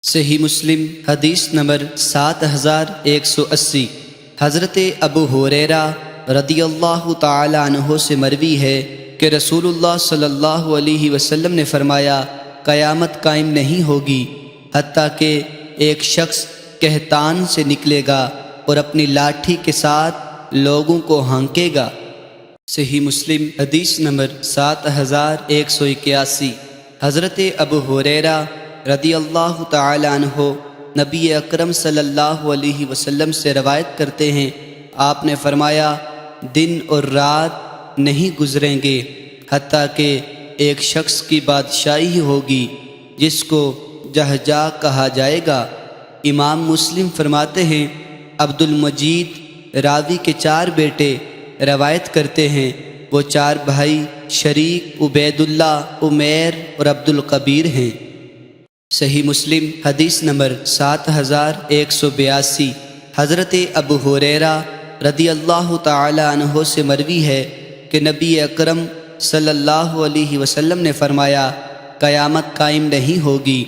صحیح مسلم حدیث نمبر 7180 حضرت ابو ہریرہ رضی اللہ تعالی عنہ سے مروی ہے کہ رسول اللہ صلی اللہ علیہ وسلم نے فرمایا، قیامت قائم نہیں ہوگی حتیٰ کہ ایک شخص کہتان سے نکلے گا اور اپنی لاٹھی کے ساتھ لوگوں کو ہانکے گا۔ صحیح مسلم حدیث نمبر 7181 حضرت ابو ہریرہ رضی اللہ تعالی عنہ نبی اکرم صلی اللہ علیہ وسلم سے روایت کرتے ہیں، آپ نے فرمایا، دن اور رات نہیں گزریں گے حتیٰ کہ ایک شخص کی بادشاہی ہوگی جس کو جہجہ کہا جائے گا۔ امام مسلم فرماتے ہیں، عبد المجید راوی کے 4 بیٹے روایت کرتے ہیں، وہ 4 بھائی شریک، عبید اللہ، عمیر اور عبد القبیر ہیں۔ صحیح مسلم حدیث نمبر 7182 حضرت ابو ہریرہ رضی اللہ تعالی عنہ سے مروی ہے کہ نبی اکرم صلی اللہ علیہ وسلم نے فرمایا، قیامت قائم نہیں ہوگی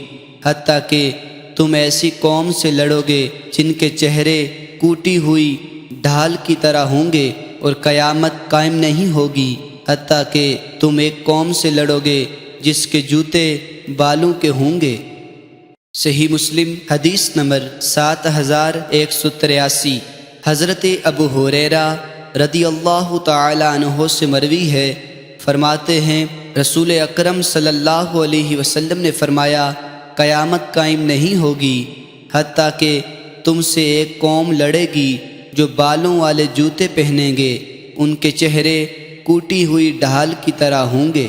حتیٰ کہ تم ایسی قوم سے لڑو گے جن کے چہرے کوٹی ہوئی ڈھال کی طرح ہوں گے، اور قیامت قائم نہیں ہوگی حتیٰ کہ تم ایک قوم سے لڑو گے جس کے جوتے بالوں کے ہوں گے۔ صحیح مسلم حدیث نمبر 7183 حضرت ابو ہریرہ رضی اللہ تعالی عنہ سے مروی ہے، فرماتے ہیں، رسول اکرم صلی اللہ علیہ وسلم نے فرمایا، قیامت قائم نہیں ہوگی حتیٰ کہ تم سے ایک قوم لڑے گی جو بالوں والے جوتے پہنیں گے، ان کے چہرے کوٹی ہوئی ڈھال کی طرح ہوں گے۔